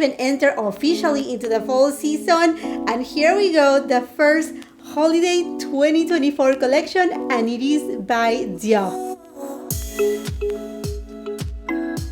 even enter officially into the fall season. And here we go, the first Holiday 2024 collection, and it is by Dior.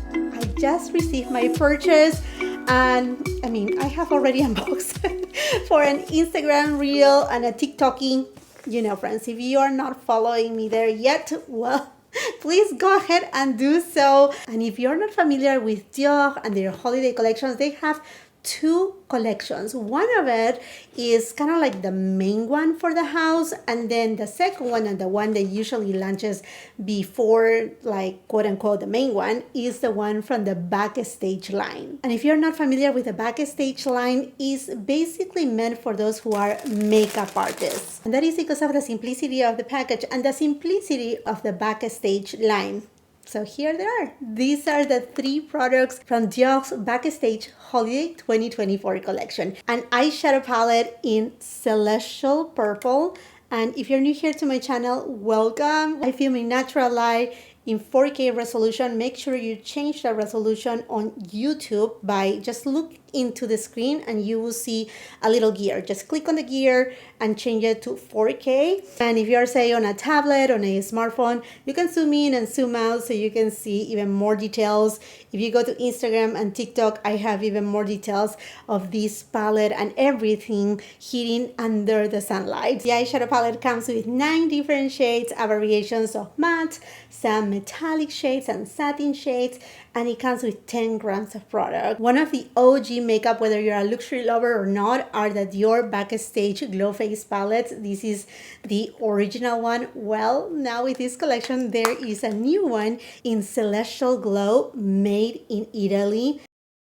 I just received my purchase, and I mean, I have already unboxed it for an Instagram reel and a TikToking. You know, friends, if you are not following me there yet, well, please go ahead and do so. And if you're not familiar with Dior and their holiday collections, they have two collections. One of it is kind of like the main one for the house, and then the second one, and the one that usually launches before, like, quote unquote, the main one, is the one from the Backstage line. And if you're not familiar with the Backstage line, is basically meant for those who are makeup artists, and that is because of the simplicity of the package and the simplicity of the Backstage line. So here they are. These are the three products from Dior's Backstage Holiday 2024 collection. An eyeshadow palette in Celestial Purple. And if you're new here to my channel, welcome. I film in natural light in 4K resolution. Make sure you change the resolution on YouTube by just look into the screen and you will see a little gear. Just click on the gear and change it to 4K. And if you're, say, on a tablet, on a smartphone, you can zoom in and zoom out so you can see even more details. If you go to Instagram and TikTok, I have even more details of this palette and everything hidden under the sunlight. The eyeshadow palette comes with 9 different shades, variations of matte, some metallic shades and satin shades, and it comes with 10 grams of product. One of the OG makeup, whether you're a luxury lover or not, are the Dior Backstage Glow Face palettes. This is the original one. Well, now with this collection, there is a new one in Celestial Glow, made in Italy.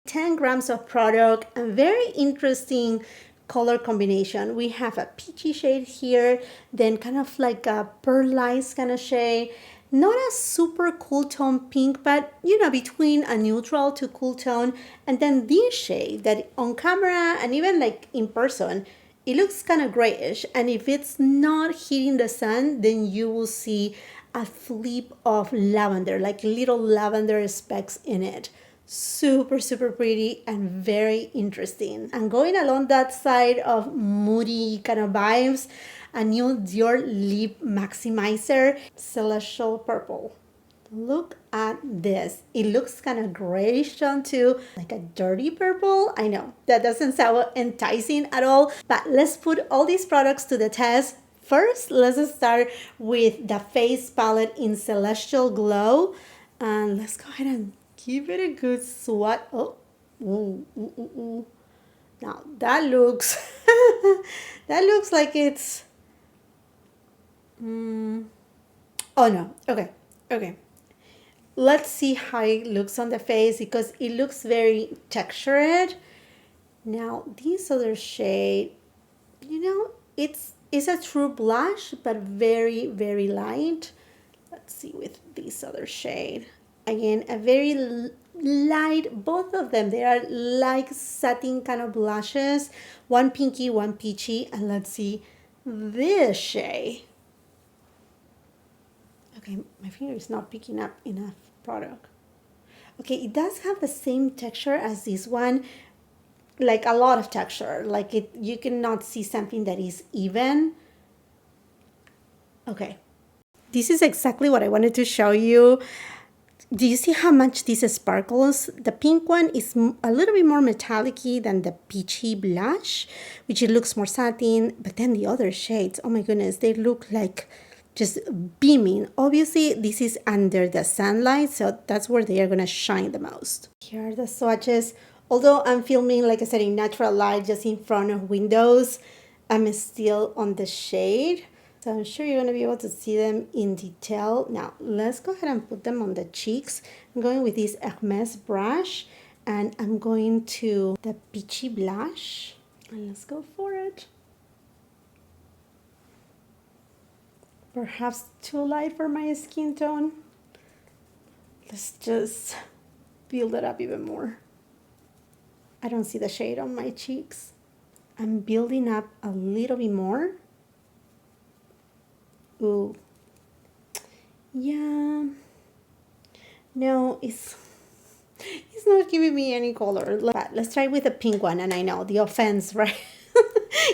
10 grams of product, and very interesting color combination. We have a peachy shade here, then kind of like a pearlized kind of shade. Not a super cool tone pink, but you know, between a neutral to cool tone. And then this shade that on camera and even like in person, it looks kind of grayish. And if it's not hitting the sun, then you will see a flip of lavender, like little lavender specks in it. Super, super pretty and very interesting. And going along that side of moody kind of vibes, a new Dior Lip Maximizer, Celestial Purple. Look at this. It looks kind of grayish tone too, like a dirty purple. I know that doesn't sound enticing at all, but let's put all these products to the test. First, let's start with the face palette in Celestial Glow, and let's go ahead and give it a good swatch. Oh, ooh, ooh, ooh, ooh. Now that looks that looks like it's oh no, okay, let's see how it looks on the face, because it looks very textured. Now this other shade, you know, it's a true blush, but very, very light. Let's see with this other shade. Again, a very light, both of them, they are like satin kind of blushes. One pinky, one peachy. And let's see this shade. Okay, my finger is not picking up enough product. Okay, it does have the same texture as this one, like a lot of texture. Like it, you cannot see something that is even. Okay, this is exactly what I wanted to show you. Do you see how much this sparkles? The pink one is a little bit more metallic-y than the peachy blush, which it looks more satin. But then the other shades, oh my goodness, they look like just beaming. Obviously, this is under the sunlight, so that's where they are gonna shine the most. Here are the swatches. Although I'm filming, like I said, in natural light, just in front of windows, I'm still on the shade. So I'm sure you're gonna be able to see them in detail. Now, let's go ahead and put them on the cheeks. I'm going with this Hermes brush, and I'm going to the peachy blush. And let's go for it. Perhaps too light for my skin tone. Let's just build it up even more. I don't see the shade on my cheeks. I'm building up a little bit more. Ooh. Yeah. No, It's not giving me any color. Let's try with the pink one, and I know the offense, right?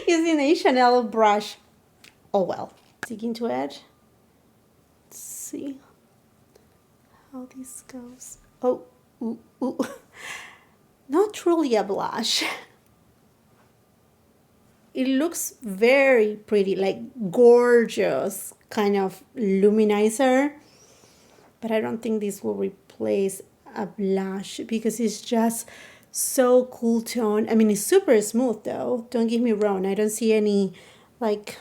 Using a Chanel brush. Oh well. Dig into it. Let's see how this goes. Oh, ooh, ooh. Not truly a blush. It looks very pretty, like gorgeous kind of luminizer. But I don't think this will replace a blush because it's just so cool tone. I mean, it's super smooth though. Don't get me wrong. I don't see any like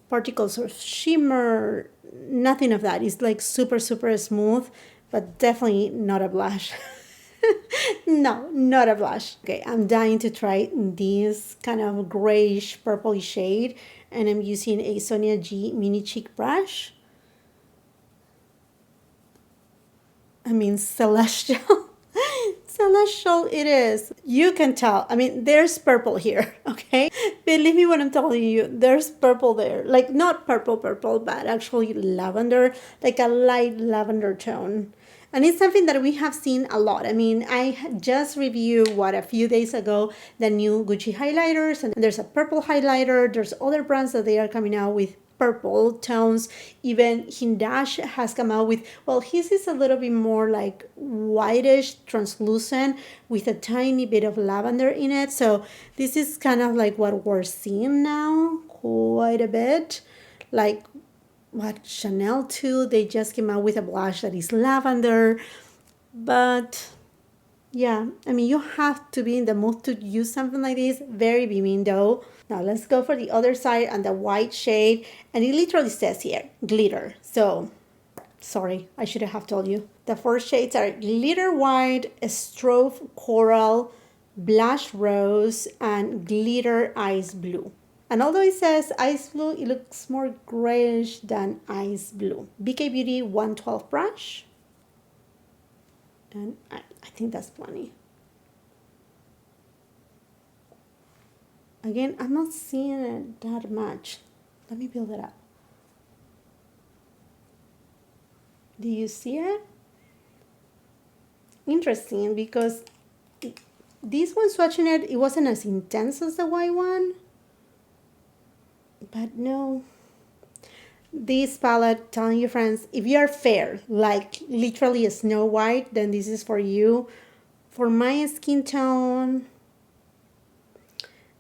particles or shimmer, nothing of that. It's like super, super smooth, but definitely not a blush. No, not a blush. Okay, I'm dying to try this kind of grayish purple shade, and I'm using a Sonia G mini cheek brush. I mean, Celestial. Celestial it is. You can tell. I mean, there's purple here, okay? Believe me when I'm telling you, there's purple there. Like, not purple, but actually lavender, like a light lavender tone. And it's something that we have seen a lot. I mean, I just reviewed, a few days ago, the new Gucci highlighters. And there's a purple highlighter. There's other brands that they are coming out with purple tones. Even Hindash has come out with, well, his is a little bit more like whitish, translucent, with a tiny bit of lavender in it. So this is kind of like what we're seeing now quite a bit. Like what Chanel too, they just came out with a blush that is lavender. But yeah, I mean, you have to be in the mood to use something like this. Very beaming though. Now let's go for the other side and the white shade. And it literally says here, glitter. So, sorry, I should have told you. The four shades are glitter white, strophe coral, blush rose, and glitter ice blue. And although it says ice blue, it looks more grayish than ice blue. BK Beauty 112 brush. And I think that's plenty. Again, I'm not seeing it that much. Let me build it up. Do you see it? Interesting, because this one swatching it wasn't as intense as the white one. But no. This palette, telling you friends, if you are fair, like literally a Snow White, then this is for you. For my skin tone,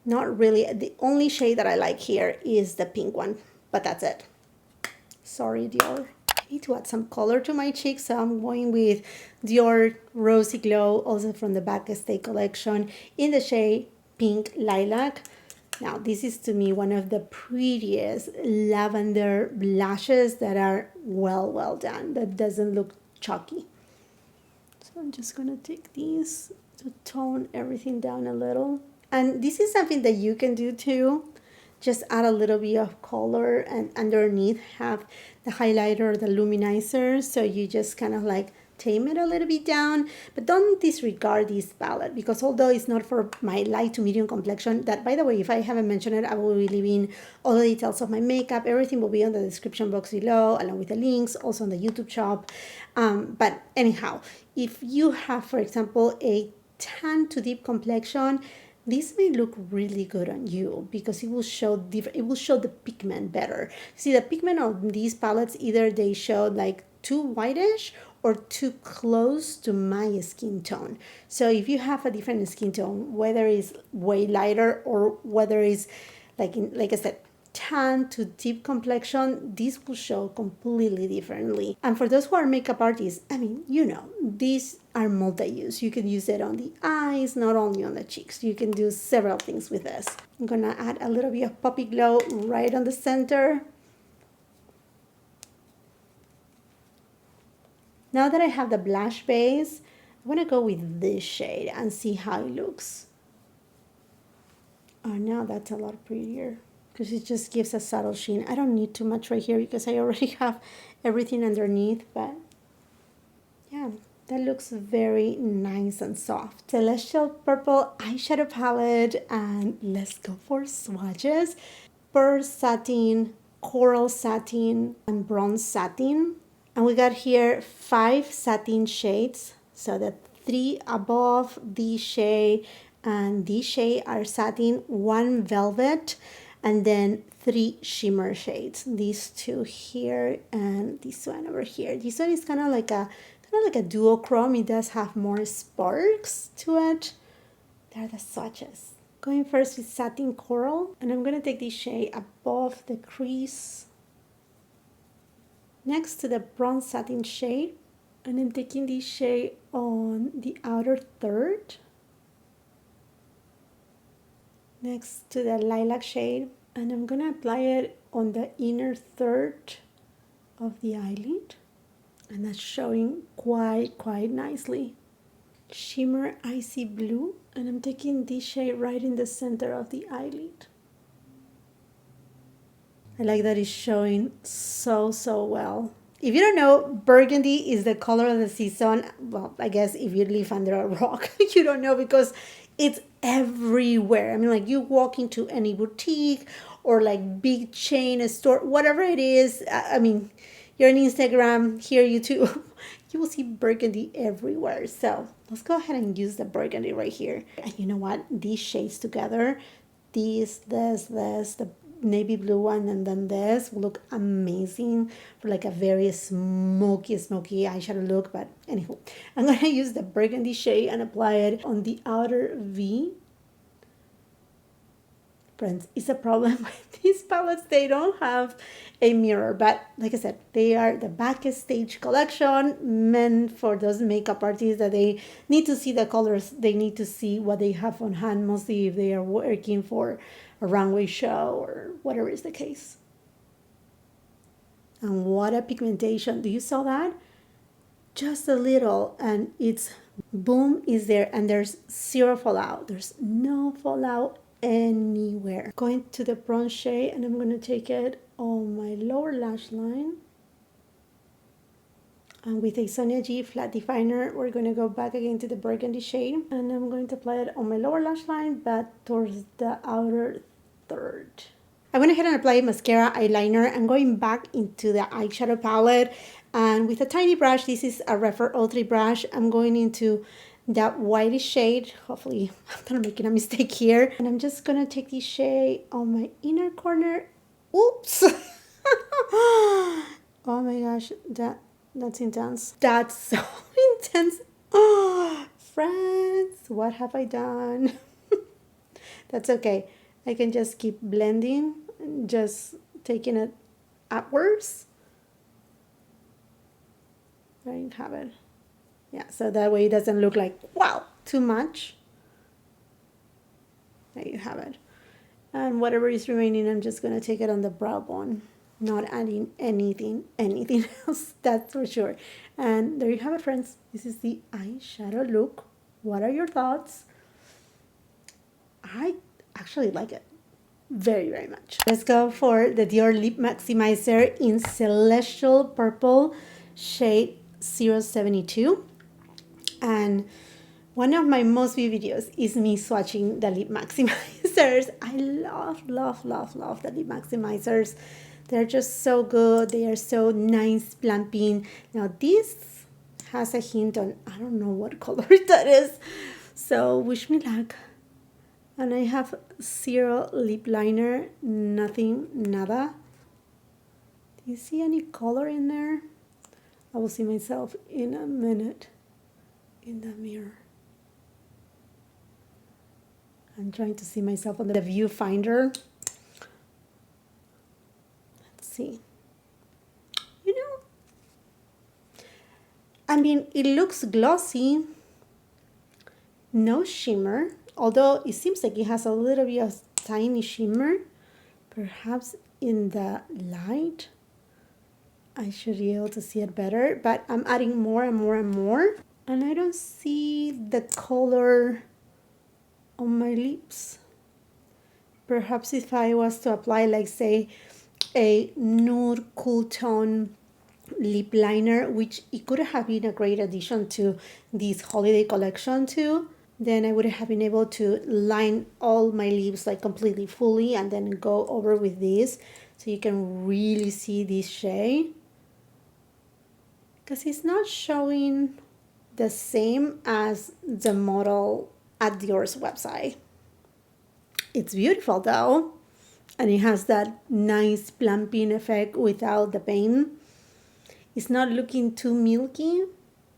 not really. The only shade that I like here is the pink one, but that's it. Sorry, Dior. I need to add some color to my cheeks, so I'm going with Dior Rosy Glow, also from the Backstage collection, in the shade Pink Lilac. Now, this is to me one of the prettiest lavender blushes that are well done, that doesn't look chalky. So I'm just going to take these to tone everything down a little. And this is something that you can do too. Just add a little bit of color, and underneath have the highlighter, the luminizer. So you just kind of like tame it a little bit down, but don't disregard this palette, because although it's not for my light to medium complexion, that by the way, if I haven't mentioned it, I will be leaving all the details of my makeup. Everything will be on the description box below, along with the links, also on the YouTube shop. But anyhow, if you have, for example, a tan to deep complexion, this may look really good on you because it will show the pigment better. See, the pigment of these palettes, either they show like too whitish or too close to my skin tone. So if you have a different skin tone, whether it's way lighter or whether it's like I said, tan to deep complexion, this will show completely differently. And for those who are makeup artists, I mean, you know, these are multi-use. You can use it on the eyes, not only on the cheeks. You can do several things with this. I'm gonna add a little bit of Poppy Glow right on the center. Now that I have the blush base, I want to go with this shade and see how it looks. Oh, now that's a lot prettier because it just gives a subtle sheen. I don't need too much right here because I already have everything underneath, but yeah, that looks very nice and soft. Celestial Purple Eyeshadow Palette, and let's go for swatches. Pearl Satin, Coral Satin, and Bronze Satin. And we got here 5 satin shades. So the three above this shade and this shade are satin, one velvet, and then three shimmer shades. These two here and this one over here. This one is kind of like a duochrome. It does have more sparks to it. They're the swatches. Going first with satin coral, and I'm gonna take this shade above the crease, next to the bronze satin shade, and I'm taking this shade on the outer third, next to the lilac shade, and I'm gonna apply it on the inner third of the eyelid, and that's showing quite nicely. Shimmer icy blue, and I'm taking this shade right in the center of the eyelid. I like that it's showing so well. If you don't know, burgundy is the color of the season. Well, I guess if you live under a rock, you don't know, because it's everywhere. I mean, like, you walk into any boutique or like big chain store, whatever it is. I mean, you're on Instagram, here YouTube, you will see burgundy everywhere. So let's go ahead and use the burgundy right here. And you know what? These shades together, this, the navy blue one, and then this will look amazing for like a very smoky eyeshadow look. But anywho, I'm gonna use the burgundy shade and apply it on the outer V. Friends, it's a problem with these palettes. They don't have a mirror, but like I said, they are the Backstage collection, meant for those makeup artists that they need to see the colors. They need to see what they have on hand, mostly if they are working for a runway show or whatever is the case. And what a pigmentation. Do you saw that? Just a little, and it's boom is there, and there's zero fallout. There's no fallout anywhere. Going to the bronze shade, and I'm going to take it on my lower lash line, and with a Sonia G flat definer, we're going to go back again to the burgundy shade, and I'm going to apply it on my lower lash line, but towards the outer third. I went ahead and applied mascara, eyeliner. I'm going back into the eyeshadow palette, and with a tiny brush, this is a Refer 03 brush, I'm going into that whitish shade. Hopefully I'm not making a mistake here, and I'm just gonna take this shade on my inner corner. Oops. Oh my gosh, that's intense. That's so intense. Oh, friends, what have I done? That's okay. I can just keep blending and just taking it upwards. There you have it. Yeah, so that way it doesn't look like, wow, too much. There you have it. And whatever is remaining, I'm just going to take it on the brow bone. Not adding anything else, that's for sure. And there you have it, friends. This is the eyeshadow look. What are your thoughts? I actually like it very much. Let's go for the Dior Lip Maximizer in Celestial Purple shade 072. And one of my most viewed videos is me swatching the lip maximizers. I love the lip maximizers. They're just so good. They are so nice, plumping. Now this has a hint on, I don't know what color that is. So wish me luck. And I have zero lip liner, nothing, nada. Do you see any color in there? I will see myself in a minute in the mirror. I'm trying to see myself on the viewfinder. Let's see. You know, I mean, it looks glossy, no shimmer, although it seems like it has a little bit of tiny shimmer. Perhaps in the light I should be able to see it better, but I'm adding more and more, and I don't see the color on my lips. Perhaps if I was to apply, like, say, a nude cool tone lip liner, which it could have been a great addition to this holiday collection too, then I would have been able to line all my lips like completely fully, and then go over with this so you can really see this shade, because it's not showing the same as the model at Dior's website. It's beautiful though, and it has that nice plumping effect without the paint. It's not looking too milky.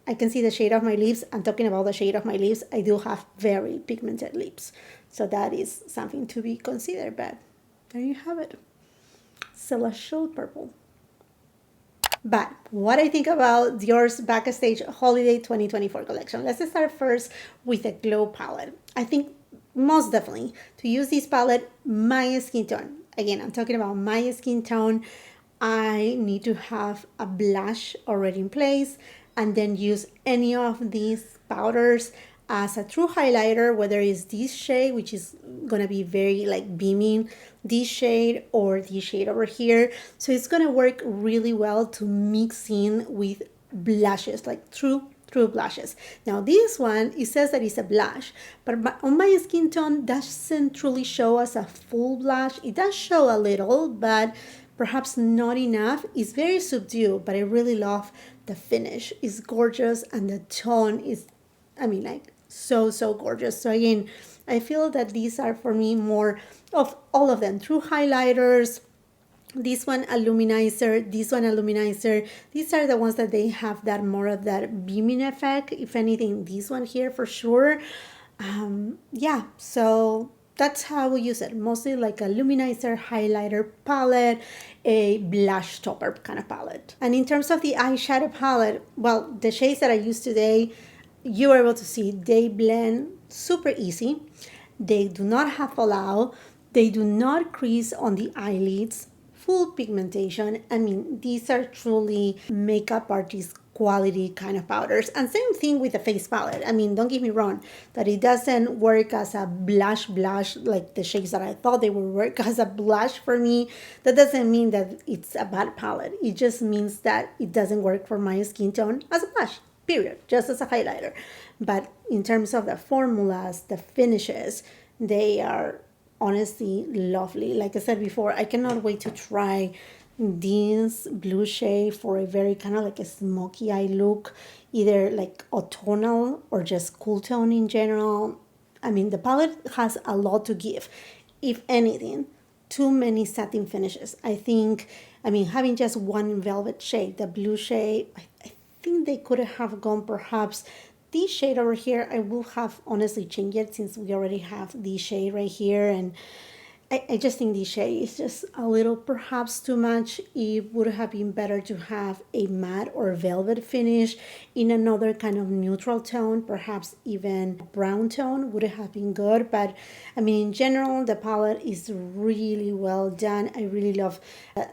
I can see the shade of my lips. I'm talking about the shade of my lips. I do have very pigmented lips, so that is something to be considered, but there you have it. Celestial Purple. But what I think about Dior's Backstage Holiday 2024 collection. Let's start first with the Glow palette. I think most definitely to use this palette, my skin tone. Again, I'm talking about my skin tone. I need to have a blush already in place and then use any of these powders as a true highlighter, whether it's this shade, which is gonna be very like beaming, this shade or this shade over here. So it's gonna work really well to mix in with blushes, like true blushes. Now this one, it says that it's a blush, but on my skin tone doesn't truly show as a full blush. It does show a little, but perhaps not enough. It's very subdued, but I really love the finish. It's gorgeous and the tone is, I mean, like so gorgeous. So again, I feel that these are for me more of all of them. True highlighters, this one a luminizer, this one a luminizer. These are the ones that they have that more of that beaming effect. If anything, this one here for sure. Yeah, so that's how we use it. Mostly like a luminizer, highlighter palette, a blush topper kind of palette. And in terms of the eyeshadow palette, well, the shades that I use today, you are able to see they blend super easy. They do not have fallout. They do not crease on the eyelids. Full pigmentation. I mean, these are truly makeup artist quality kind of powders. And same thing with the face palette. I mean, don't get me wrong, that it doesn't work as a blush like the shades that I thought they would work as a blush for me. That doesn't mean that it's a bad palette. It just means that it doesn't work for my skin tone as a blush, period, just as a highlighter. But in terms of the formulas, the finishes, they are honestly lovely. Like I said before, I cannot wait to try this blue shade for a very kind of like a smoky eye look, either like autumnal or just cool tone in general. I mean, the palette has a lot to give. If anything, too many satin finishes. I think, I mean, having just one velvet shade, the blue shade, I think they could have gone perhaps this shade over here. I will have honestly changed it since we already have this shade right here, and I just think this shade is just a little perhaps too much. It would have been better to have a matte or velvet finish in another kind of neutral tone, perhaps even brown tone would have been good. But I mean, in general, the palette is really well done. I really love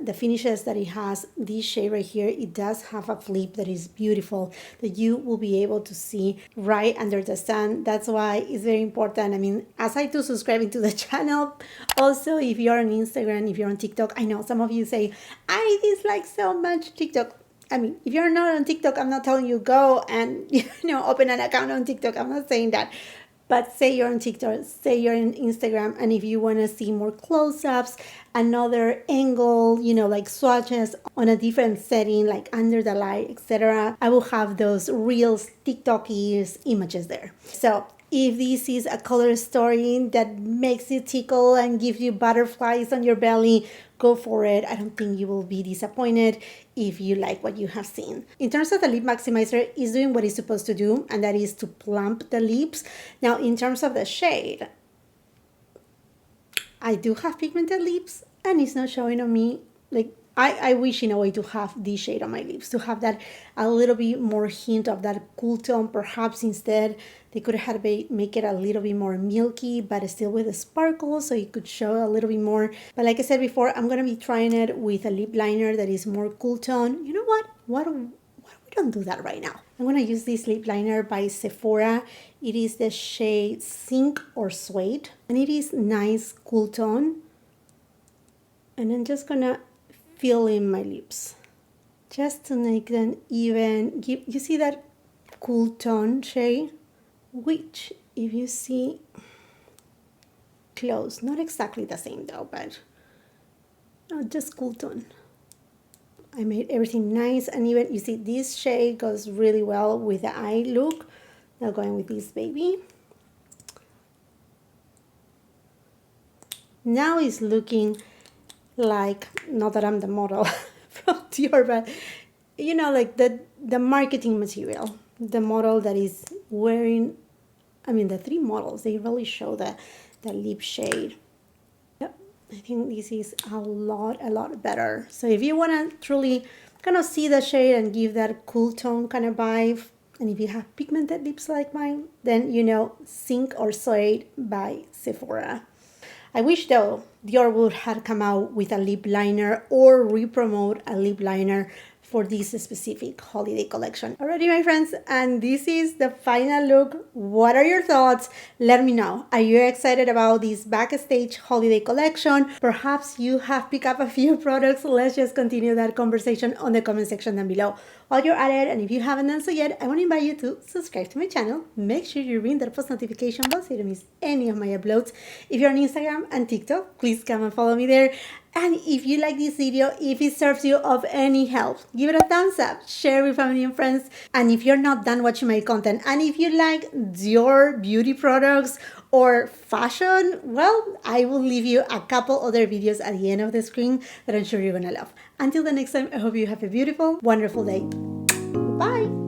the finishes that it has. This shade right here, it does have a flip that is beautiful that you will be able to see right under the sun. That's why it's very important. I mean, aside to subscribing to the channel, also, if you're on Instagram, if you're on TikTok, I know some of you say, I dislike so much TikTok. I mean, if you're not on TikTok, I'm not telling you go and, open an account on TikTok. I'm not saying that. But say you're on TikTok, say you're on Instagram, and if you want to see more close-ups, another angle, like swatches on a different setting, like under the light, etc., I will have those reels, TikTokies images there. So if this is a color story that makes you tickle and gives you butterflies on your belly, go for it. I don't think you will be disappointed if you like what you have seen. In terms of the Lip Maximizer, it's doing what it's supposed to do, and that is to plump the lips. Now, in terms of the shade, I do have pigmented lips, and it's not showing on me. Like, I wish in a way to have this shade on my lips, to have that a little bit more hint of that cool tone. Perhaps instead they could have make it a little bit more milky, but still with a sparkle, so it could show a little bit more. But like I said before, I'm gonna be trying it with a lip liner that is more cool tone. You know what? What we don't do that right now. I'm gonna use this lip liner by SEPHORA. It is the shade Zinc or Suede, and it is nice cool tone. And I'm just gonna fill in my lips just to make them even. You see that cool tone shade, which if you see close, not exactly the same though, but just cool tone. I made everything nice and even. You see, this shade goes really well with the eye look. Now going with this baby. Now it's looking like, not that I'm the model from Dior, but you know, like the marketing material, the model that is wearing, I mean, the three models, they really show the lip shade. Yep, I think this is a lot better. So if you want to truly kind of see the shade and give that cool tone kind of vibe, and if you have pigmented lips like mine, then you know, Sync or Suede by Sephora. I wish though Dior would have come out with a lip liner or re-promote a lip liner for this specific holiday collection. Alrighty, my friends, and this is the final look. What are your thoughts? Let me know. Are you excited about this backstage holiday collection? Perhaps you have picked up a few products. Let's just continue that conversation on the comment section down below. While you're at it, and if you haven't done so yet, I want to invite you to subscribe to my channel. Make sure you ring that post notification bell so you don't miss any of my uploads. If you're on Instagram and TikTok, please come and follow me there. And if you like this video, if it serves you of any help, give it a thumbs up, share with family and friends. And if you're not done watching my content, and if you like Dior beauty products or fashion, well, I will leave you a couple other videos at the end of the screen that I'm sure you're gonna love. Until the next time, I hope you have a beautiful, wonderful day. Bye!